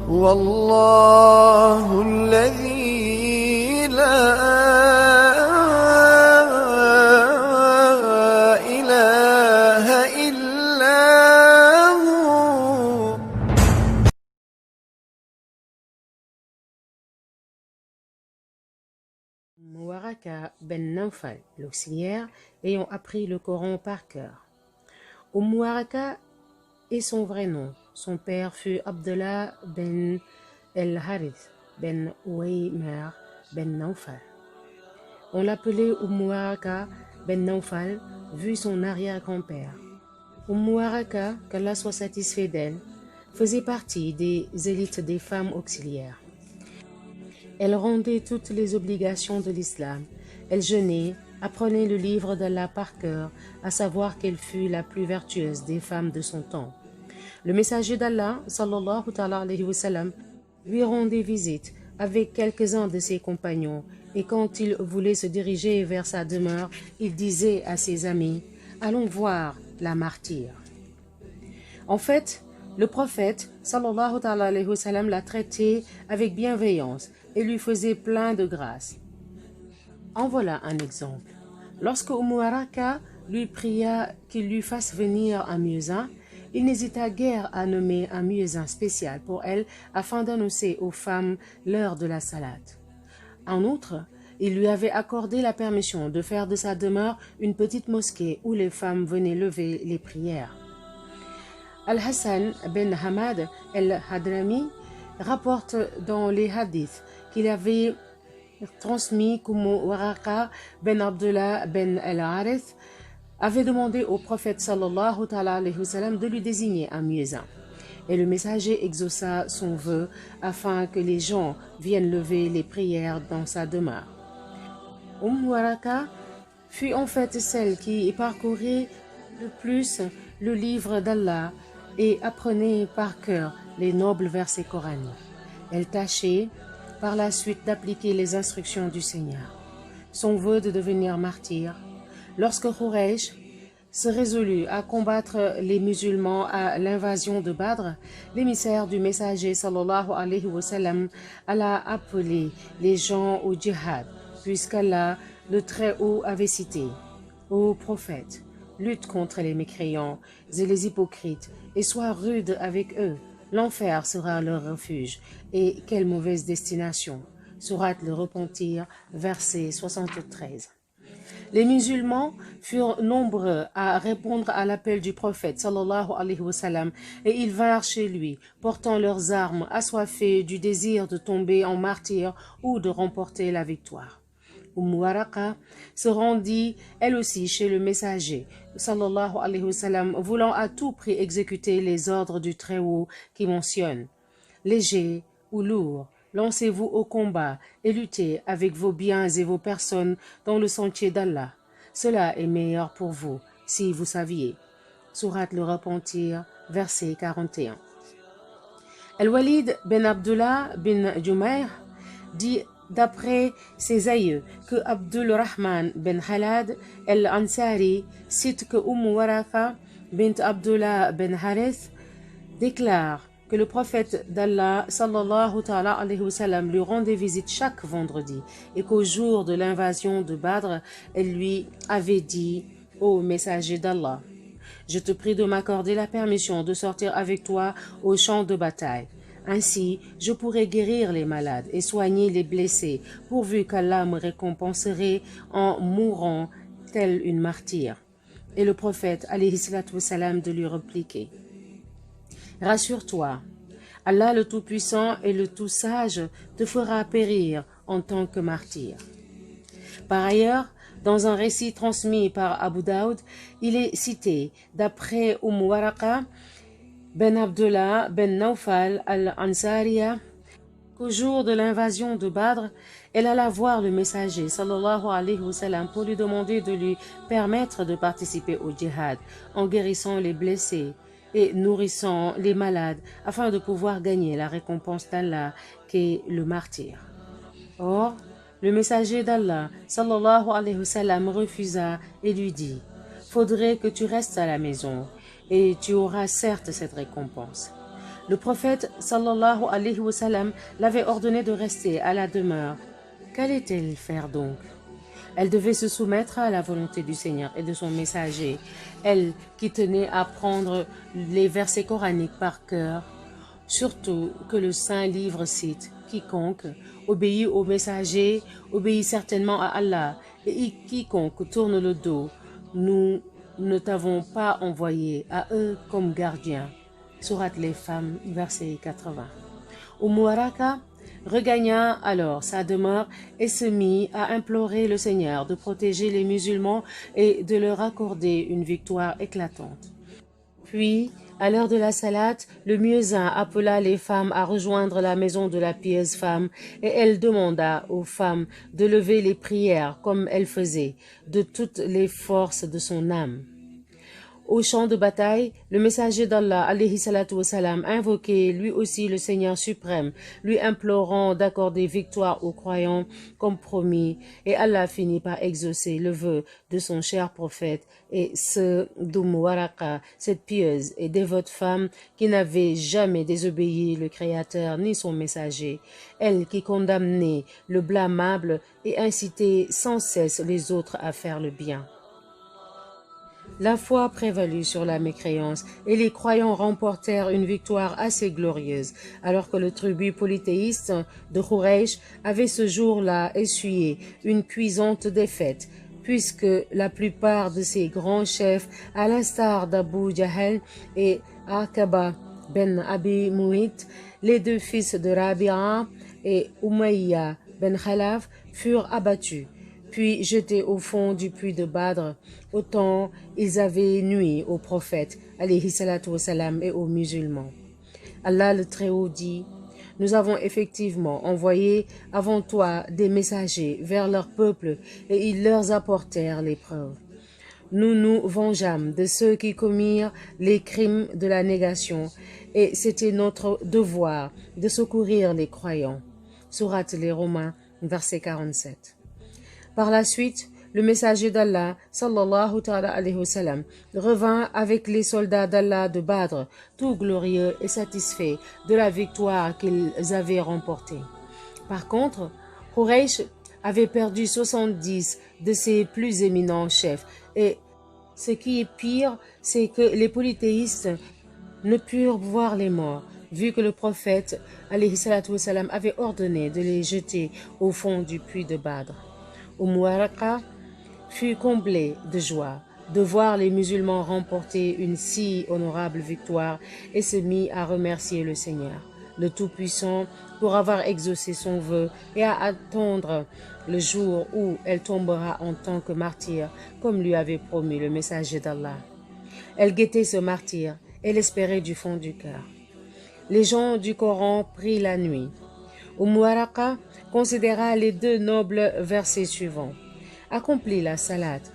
والله الذي لا إله إلا هو. Waraka ben Nawfal, l'auxiliaire, ayant appris le Coran par cœur. Waraka est son vrai nom. Son père fut Abdullah ben el-Harith ben Uwaymer ben Nawfal. On l'appelait Waraka ben Nawfal, vu son arrière-grand-père. Waraka, qu'Allah soit satisfait d'elle, faisait partie des élites des femmes auxiliaires. Elle rendait toutes les obligations de l'islam. Elle jeûnait, apprenait le livre d'Allah par cœur, à savoir qu'elle fut la plus vertueuse des femmes de son temps. Le messager d'Allah, sallallahu alayhi wa sallam, lui rendait visite avec quelques-uns de ses compagnons, et quand il voulait se diriger vers sa demeure, il disait à ses amis, « Allons voir la martyre ». En fait, le prophète, sallallahu alayhi wa sallam, la traitait avec bienveillance et lui faisait plein de grâce. En voilà un exemple. Lorsque Waraka lui pria qu'il lui fasse venir un muezzin, il n'hésita guère à nommer un muezzin spécial pour elle afin d'annoncer aux femmes l'heure de la salate. En outre, il lui avait accordé la permission de faire de sa demeure une petite mosquée où les femmes venaient lever les prières. Al-Hassan ben Hamad el-Hadrami rapporte dans les hadiths qu'il avait transmis comme Waraka ben Abdullah ben el-Harith avait demandé au prophète sallallahu alayhi wa sallam de lui désigner un muezzin. Et le messager exauça son vœu afin que les gens viennent lever les prières dans sa demeure. Waraka fut en fait celle qui parcourait le plus le livre d'Allah et apprenait par cœur les nobles versets coraniques. Elle tâchait par la suite d'appliquer les instructions du Seigneur. Son vœu de devenir martyr. Lorsque Quraysh se résolut à combattre les musulmans à l'invasion de Badr, l'émissaire du messager sallallahu alayhi wa sallam alla appeler les gens au djihad, puisqu'Allah, le Très-Haut, avait cité « Ô prophète, lutte contre les mécréants et les hypocrites et sois rude avec eux. L'enfer sera leur refuge. Et quelle mauvaise destination. » Sourate le Repentir, verset 73. Les musulmans furent nombreux à répondre à l'appel du prophète sallallahu alayhi wa sallam et ils vinrent chez lui, portant leurs armes, assoiffés du désir de tomber en martyr ou de remporter la victoire. Waraka se rendit elle aussi chez le messager sallallahu alayhi wa sallam, voulant à tout prix exécuter les ordres du Très-Haut qui mentionnent « Léger ou lourd, lancez-vous au combat et luttez avec vos biens et vos personnes dans le sentier d'Allah. Cela est meilleur pour vous, si vous saviez. » Sourate le Repentir, verset 41. Al-Walid ben Abdullah bin Jumayr dit d'après ses aïeux que Abdul Rahman ben Halad el-Ansari cite que Waraka bint Abdullah ben Harith déclare que le prophète d'Allah sallallahu alayhi wa sallam lui rendait visite chaque vendredi et qu'au jour de l'invasion de Badr, elle lui avait dit « Ô messager d'Allah, je te prie de m'accorder la permission de sortir avec toi au champ de bataille. Ainsi, je pourrai guérir les malades et soigner les blessés, pourvu qu'Allah me récompenserait en mourant telle une martyre. » Et le prophète alayhi salatu wa salam de lui répliquer « Rassure-toi, Allah le Tout-Puissant et le Tout-Sage te fera périr en tant que martyr. » Par ailleurs, dans un récit transmis par Abu Daoud, il est cité, d'après Waraka ben Abdullah ben Nawfal al-Ansariya, qu'au jour de l'invasion de Badr, elle alla voir le messager sallallahu alayhi wa sallam pour lui demander de lui permettre de participer au djihad en guérissant les blessés et nourrissant les malades afin de pouvoir gagner la récompense d'Allah qu'est le martyr. Or, le messager d'Allah, sallallahu alayhi wa sallam, refusa et lui dit « Faudrait que tu restes à la maison et tu auras certes cette récompense. » Le prophète, sallallahu alayhi wa sallam, l'avait ordonné de rester à la demeure. Qu'allait-elle faire donc? Elle devait se soumettre à la volonté du Seigneur et de son messager, elle qui tenait à prendre les versets coraniques par cœur, surtout que le Saint Livre cite « Quiconque obéit au messager obéit certainement à Allah, et quiconque tourne le dos, nous ne t'avons pas envoyé à eux comme gardiens. » Sourate les femmes, verset 80. Waraka regagna alors sa demeure et se mit à implorer le Seigneur de protéger les musulmans et de leur accorder une victoire éclatante. Puis, à l'heure de la salate, le muezzin appela les femmes à rejoindre la maison de la pieuse femme et elle demanda aux femmes de lever les prières comme elle faisait, de toutes les forces de son âme. Au champ de bataille, le messager d'Allah alayhi salatu wassalam invoquait lui aussi le Seigneur suprême, lui implorant d'accorder victoire aux croyants comme promis, et Allah finit par exaucer le vœu de son cher prophète et ce Waraka, cette pieuse et dévote femme qui n'avait jamais désobéi le Créateur ni son messager, elle qui condamnait le blâmable et incitait sans cesse les autres à faire le bien. La foi prévalut sur la mécréance et les croyants remportèrent une victoire assez glorieuse, alors que le tribut polythéiste de Quraysh avait ce jour-là essuyé une cuisante défaite, puisque la plupart de ses grands chefs, à l'instar d'Abu Jahl et Aqaba ben Abi Mu'ayt, les deux fils de Rabi'a et Umayya ben Khalaf, furent abattus, puis jetés au fond du puits de Badr. Autant ils avaient nui au prophète, alayhi salatu wassalam, et aux musulmans. Allah le Très-Haut dit « Nous avons effectivement envoyé avant toi des messagers vers leur peuple et ils leur apportèrent les preuves. Nous nous vengeâmes de ceux qui commirent les crimes de la négation et c'était notre devoir de secourir les croyants. » Sourate les Romains, verset 47. Par la suite, le messager d'Allah, sallallahu ta'ala alayhi wa sallam, revint avec les soldats d'Allah de Badr, tout glorieux et satisfaits de la victoire qu'ils avaient remportée. Par contre, Quraysh avait perdu 70 de ses plus éminents chefs, et ce qui est pire, c'est que les polythéistes ne purent voir les morts, vu que le prophète, alayhi salatu wa sallam, avait ordonné de les jeter au fond du puits de Badr. Waraka fut comblé de joie de voir les musulmans remporter une si honorable victoire et se mit à remercier le Seigneur, le Tout-Puissant, pour avoir exaucé son vœu et à attendre le jour où elle tombera en tant que martyr, comme lui avait promis le messager d'Allah. Elle guettait ce martyr et l'espérait du fond du cœur. Les gens du Coran prient la nuit. Waraka considéra les deux nobles versets suivants. Accomplis la salate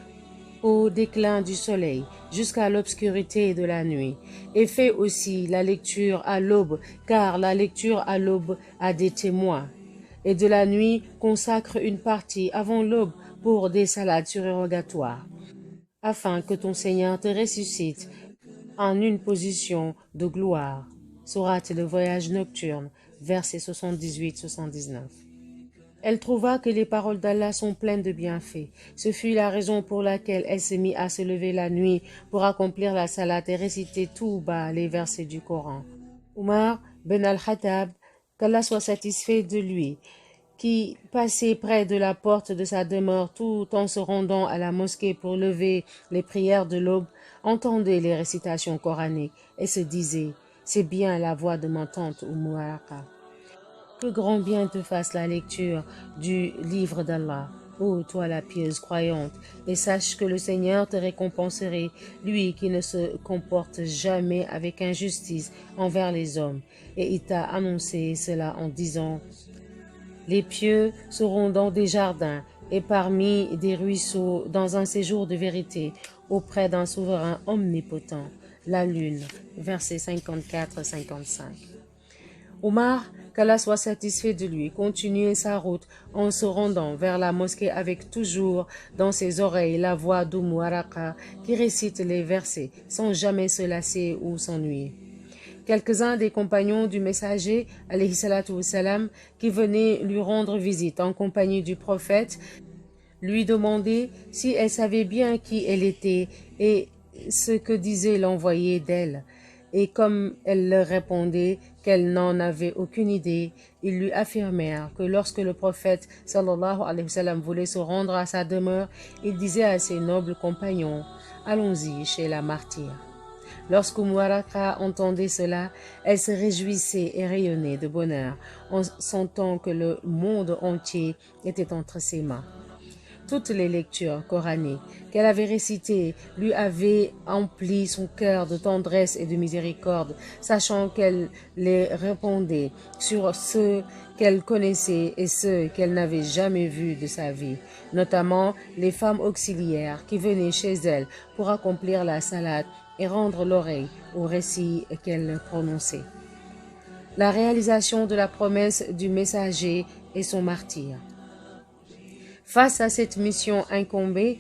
au déclin du soleil jusqu'à l'obscurité de la nuit et fais aussi la lecture à l'aube car la lecture à l'aube a des témoins et de la nuit consacre une partie avant l'aube pour des salades surérogatoires afin que ton Seigneur te ressuscite en une position de gloire. Sourate le voyage nocturne, versets 78-79. Elle trouva que les paroles d'Allah sont pleines de bienfaits. Ce fut la raison pour laquelle elle se mit à se lever la nuit pour accomplir la salate et réciter tout bas les versets du Coran. Omar ben al-Khattab, qu'Allah soit satisfait de lui, qui passait près de la porte de sa demeure tout en se rendant à la mosquée pour lever les prières de l'aube, entendait les récitations coraniques et se disait « C'est bien la voix de ma tante Waraka. » Que grand bien te fasse la lecture du livre d'Allah, ô toi la pieuse croyante, et sache que le Seigneur te récompenserait, lui qui ne se comporte jamais avec injustice envers les hommes. Et il t'a annoncé cela en disant « Les pieux seront dans des jardins et parmi des ruisseaux dans un séjour de vérité auprès d'un souverain omnipotent. la lune. Versets 54-55. Omar, qu'Allah soit satisfait de lui, continuait sa route en se rendant vers la mosquée avec toujours dans ses oreilles la voix d'Waraka qui récite les versets sans jamais se lasser ou s'ennuyer. Quelques-uns des compagnons du messager, alayhi salatu wassalam, qui venaient lui rendre visite en compagnie du prophète, lui demandaient si elle savait bien qui elle était et ce que disait l'envoyé d'elle. Et comme elle leur répondait qu'elle n'en avait aucune idée, ils lui affirmèrent que lorsque le prophète sallallahu alayhi wa sallam voulait se rendre à sa demeure, il disait à ses nobles compagnons « Allons-y chez la martyre ». Lorsque Waraka entendait cela, elle se réjouissait et rayonnait de bonheur en sentant que le monde entier était entre ses mains. Toutes les lectures coraniques qu'elle avait récitées lui avaient empli son cœur de tendresse et de miséricorde, sachant qu'elle les répondait sur ceux qu'elle connaissait et ceux qu'elle n'avait jamais vus de sa vie, notamment les femmes auxiliaires qui venaient chez elle pour accomplir la salade et rendre l'oreille au récit qu'elle prononçait. La réalisation de la promesse du messager et son martyre. Face à cette mission incombée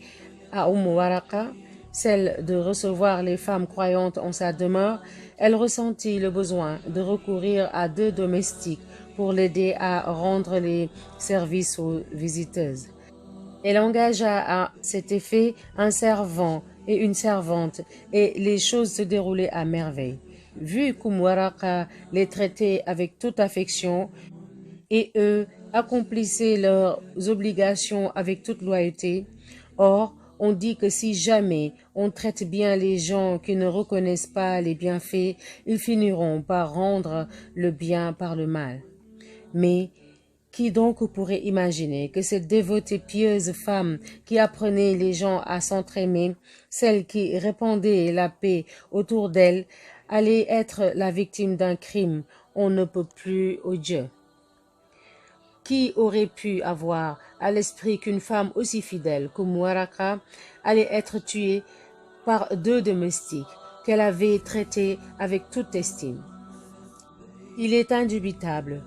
à Waraka, celle de recevoir les femmes croyantes en sa demeure, elle ressentit le besoin de recourir à 2 domestiques pour l'aider à rendre les services aux visiteuses. Elle engagea à cet effet un servant et une servante, et les choses se déroulaient à merveille. Vu qu'Waraka les traitait avec toute affection, et eux accomplissaient leurs obligations avec toute loyauté. Or, on dit que si jamais on traite bien les gens qui ne reconnaissent pas les bienfaits, ils finiront par rendre le bien par le mal. Mais qui donc pourrait imaginer que cette dévote et pieuse femme qui apprenait les gens à s'entraimer, celle qui répandait la paix autour d'elle, allait être la victime d'un crime on ne peut plus odieux? Qui aurait pu avoir à l'esprit qu'une femme aussi fidèle que Waraka allait être tuée par 2 domestiques qu'elle avait traités avec toute estime? Il est indubitable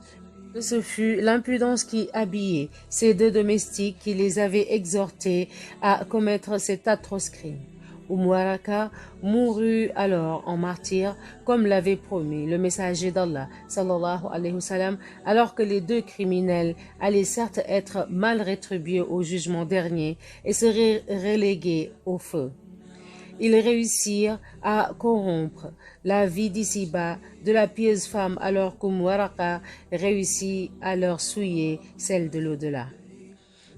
que ce fut l'impudence qui habillait ces 2 domestiques qui les avaient exhortés à commettre cet atroce crime. Waraka mourut alors en martyr comme l'avait promis le messager d'Allah sallallahu alayhi wa sallam, alors que les 2 criminels allaient certes être mal rétribués au jugement dernier et seraient relégués au feu. Ils réussirent à corrompre la vie d'ici-bas de la pieuse femme alors que Waraka réussit à leur souiller celle de l'au-delà.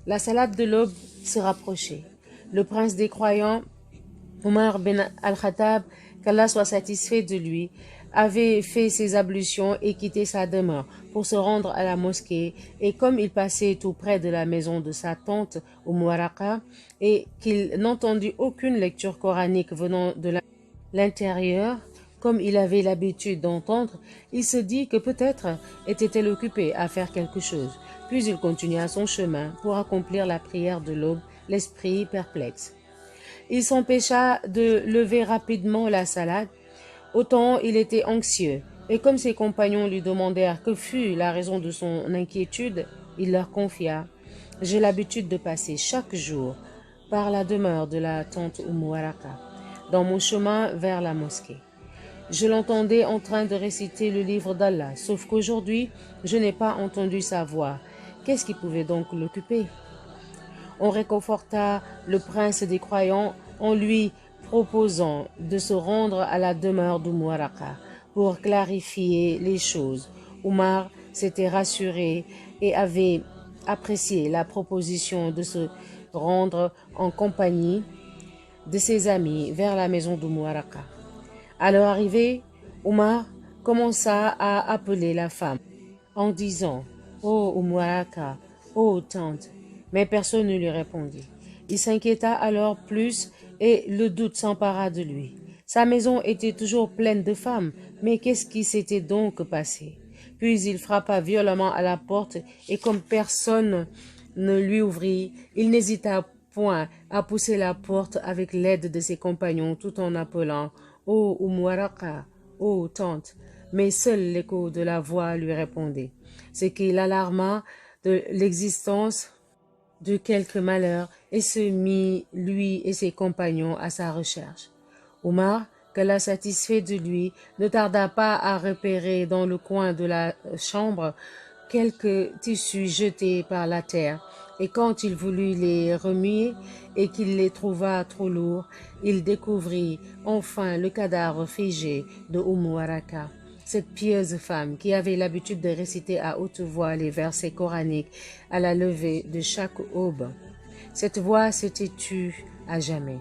La salade de l'aube se rapprochait. Le prince des croyants, Omar bin al-Khattab, qu'Allah soit satisfait de lui, avait fait ses ablutions et quitté sa demeure pour se rendre à la mosquée, et comme il passait tout près de la maison de sa tante Waraka et qu'il n'entendit aucune lecture coranique venant de l'intérieur, comme il avait l'habitude d'entendre, il se dit que peut-être était-elle occupée à faire quelque chose. Puis il continua son chemin pour accomplir la prière de l'aube, l'esprit perplexe. Il s'empêcha de lever rapidement la salade, autant il était anxieux, et comme ses compagnons lui demandèrent que fut la raison de son inquiétude, il leur confia « J'ai l'habitude de passer chaque jour par la demeure de la tante Waraka, dans mon chemin vers la mosquée. Je l'entendais en train de réciter le livre d'Allah, sauf qu'aujourd'hui, je n'ai pas entendu sa voix. Qu'est-ce qui pouvait donc l'occuper ?» On réconforta le prince des croyants en lui proposant de se rendre à la demeure d'Waraka pour clarifier les choses. Omar s'était rassuré et avait apprécié la proposition de se rendre en compagnie de ses amis vers la maison d'Waraka. À leur arrivée, Omar commença à appeler la femme en disant « Oh Waraka, oh tante », mais personne ne lui répondit. Il s'inquiéta alors plus et le doute s'empara de lui. Sa maison était toujours pleine de femmes, mais qu'est-ce qui s'était donc passé? Puis il frappa violemment à la porte et comme personne ne lui ouvrit, il n'hésita point à pousser la porte avec l'aide de ses compagnons tout en appelant ô Waraka, ô tante, mais seul l'écho de la voix lui répondait, ce qui l'alarma de l'existence de quelque malheur et se mit, lui et ses compagnons, à sa recherche. Omar, qu'Allah satisfait de lui, ne tarda pas à repérer dans le coin de la chambre quelques tissus jetés par la terre, et quand il voulut les remuer et qu'il les trouva trop lourds, il découvrit enfin le cadavre figé de Waraka, cette pieuse femme qui avait l'habitude de réciter à haute voix les versets coraniques à la levée de chaque aube. Cette voix s'était tue à jamais.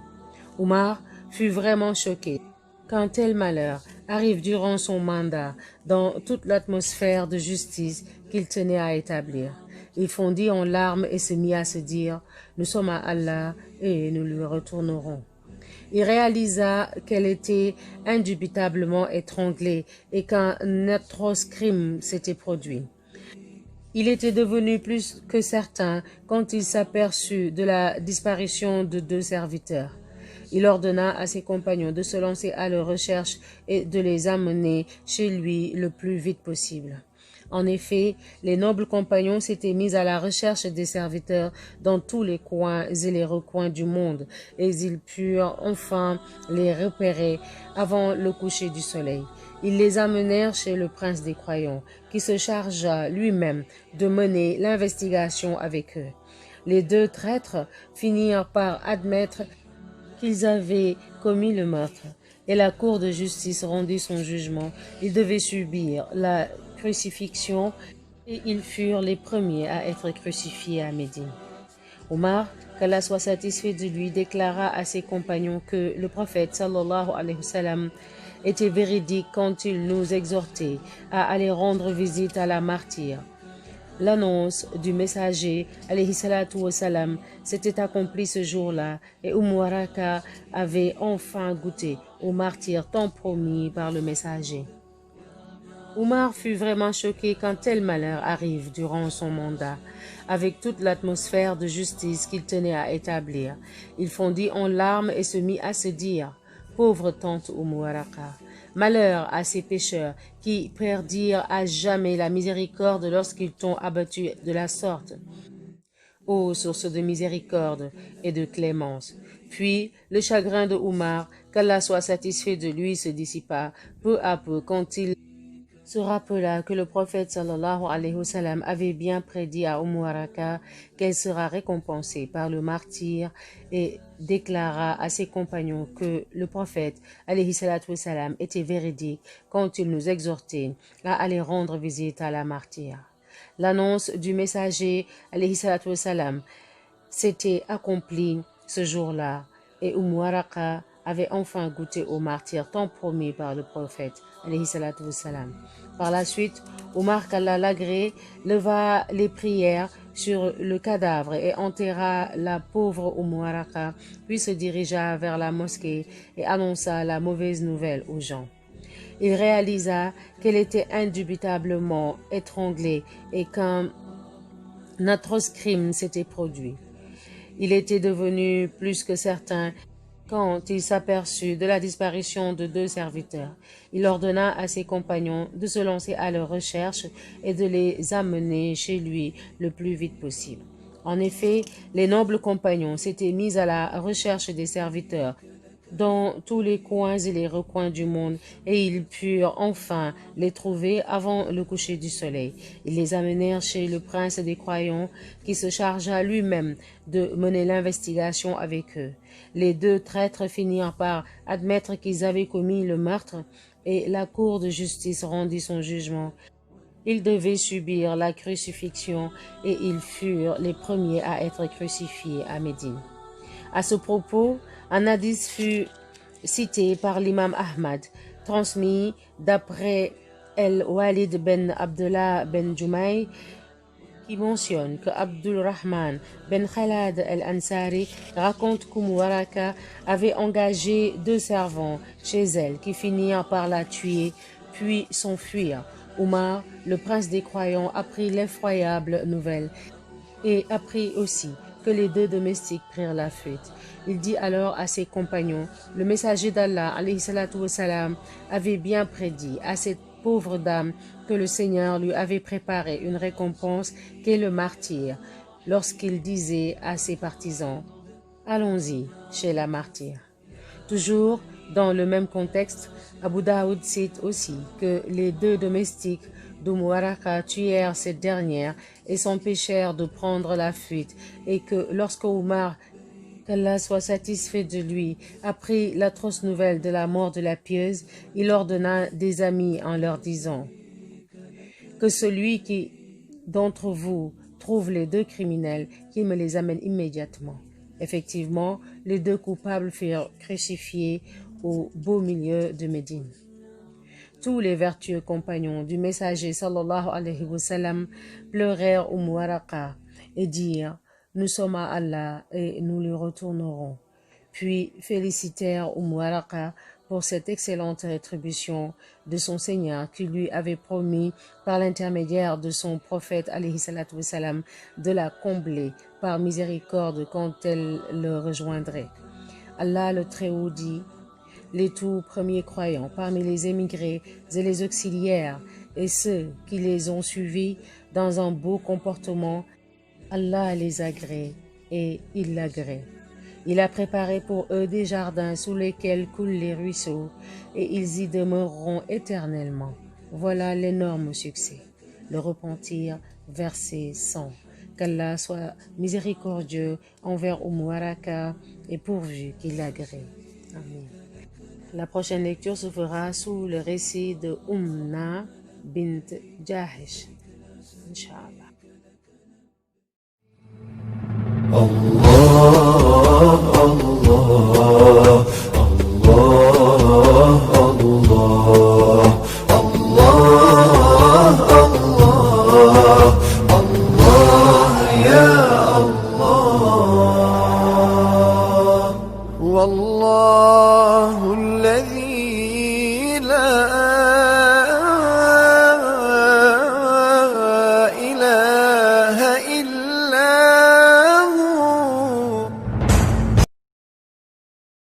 Omar fut vraiment choqué. Qu'un tel malheur arrive durant son mandat dans toute l'atmosphère de justice qu'il tenait à établir. Il fondit en larmes et se mit à se dire « Nous sommes à Allah et nous lui retournerons ». Il réalisa qu'elle était indubitablement étranglée et qu'un atroce crime s'était produit. Il était devenu plus que certain quand il s'aperçut de la disparition de 2 serviteurs. Il ordonna à ses compagnons de se lancer à leur recherche et de les amener chez lui le plus vite possible. En effet, les nobles compagnons s'étaient mis à la recherche des serviteurs dans tous les coins et les recoins du monde, et ils purent enfin les repérer avant le coucher du soleil. Ils les amenèrent chez le prince des croyants, qui se chargea lui-même de mener l'investigation avec eux. Les 2 traîtres finirent par admettre qu'ils avaient commis le meurtre, et la cour de justice rendit son jugement. Ils devaient subir la crucifixion et ils furent les premiers à être crucifiés à Médine. Omar, qu'Allah soit satisfait de lui, déclara à ses compagnons que le prophète sallallahu alayhi wa sallam était véridique quand il nous exhortait à aller rendre visite à la martyre. L'annonce du messager alayhi salatu wa salam s'était accomplie ce jour-là et Waraka avait enfin goûté au martyre tant promis par le messager. Omar fut vraiment choqué qu'un tel malheur arrive durant son mandat, avec toute l'atmosphère de justice qu'il tenait à établir. Il fondit en larmes et se mit à se dire « Pauvre tante Waraka, malheur à ces pécheurs qui perdirent à jamais la miséricorde lorsqu'ils t'ont abattu de la sorte. Ô source de miséricorde et de clémence. » Puis le chagrin de Omar, qu'Allah soit satisfait de lui, se dissipa peu à peu quand il se rappela que le prophète sallallahu alayhi wa sallam avait bien prédit à Waraka qu'elle sera récompensée par le martyr et déclara à ses compagnons que le prophète alayhi salatu wa sallam était véridique quand il nous exhortait à aller rendre visite à la martyre. L'annonce du messager alayhi salatu wa sallam s'était accomplie ce jour-là et Waraka avait enfin goûté au martyr tant promis par le prophète alayhi salatu wa salam. Par la suite, Omar, qu'Allah l'agrée, leva les prières sur le cadavre et enterra la pauvre Waraka, puis se dirigea vers la mosquée et annonça la mauvaise nouvelle aux gens. Il réalisa qu'elle était indubitablement étranglée et qu'un atroce crime s'était produit. Il était devenu plus que certain quand il s'aperçut de la disparition de 2 serviteurs. Il ordonna à ses compagnons de se lancer à leur recherche et de les amener chez lui le plus vite possible. En effet, les nobles compagnons s'étaient mis à la recherche des serviteurs dans tous les coins et les recoins du monde, et ils purent enfin les trouver avant le coucher du soleil. Ils les amenèrent chez le prince des croyants, qui se chargea lui-même de mener l'investigation avec eux. Les 2 traîtres finirent par admettre qu'ils avaient commis le meurtre, et la cour de justice rendit son jugement. Ils devaient subir la crucifixion, et ils furent les premiers à être crucifiés à Médine. À ce propos, un hadith fut cité par l'imam Ahmad, transmis d'après El-Walid ben Abdullah ben Jumay, qui mentionne que Abdul Rahman ben Khalad el-Ansari raconte qu'Waraka avait engagé 2 servants chez elle qui finirent par la tuer puis s'enfuir. Omar, le prince des croyants, apprit l'effroyable nouvelle et apprit aussi que les deux domestiques prirent la fuite. Il dit alors à ses compagnons, le messager d'Allah, alayhi salatu wassalam, avait bien prédit à cette pauvre dame que le Seigneur lui avait préparé une récompense qu'est le martyre, lorsqu'il disait à ses partisans, allons-y chez la martyre. Toujours dans le même contexte, Abu Daoud cite aussi que les deux domestiques d'Umm Waraka tuèrent cette dernière et s'empêchèrent de prendre la fuite, et que lorsque Omar, qu'Allah soit satisfait de lui, apprit l'atroce nouvelle de la mort de la pieuse, il ordonna des amis en leur disant que celui qui d'entre vous trouve les deux criminels, qu'il me les amène immédiatement. Effectivement, les deux coupables furent crucifiés au beau milieu de Médine. Tous les vertueux compagnons du messager sallallahu alayhi wa sallam pleurèrent Umm Waraka et dirent « Nous sommes à Allah et nous lui retournerons ». Puis félicitèrent Umm Waraka pour cette excellente rétribution de son Seigneur qui lui avait promis par l'intermédiaire de son prophète alayhi salatu wa salam de la combler par miséricorde quand elle le rejoindrait. Allah le Très-Haut dit « Les tout premiers croyants parmi les émigrés et les auxiliaires et ceux qui les ont suivis dans un beau comportement, Allah les agrée et il l'agrée. Il a préparé pour eux des jardins sous lesquels coulent les ruisseaux et ils y demeureront éternellement. Voilà l'énorme succès. Le repentir, verset 100. Qu'Allah soit miséricordieux envers Umm Waraka et pourvu qu'il l'agrée. Amen. La prochaine lecture se fera sous le récit de Umna bint Jahish. Inch'Allah. Allah, Allah, Allah, Allah, Allah, Allah, Allah, ya Allah. Wallahu alladhi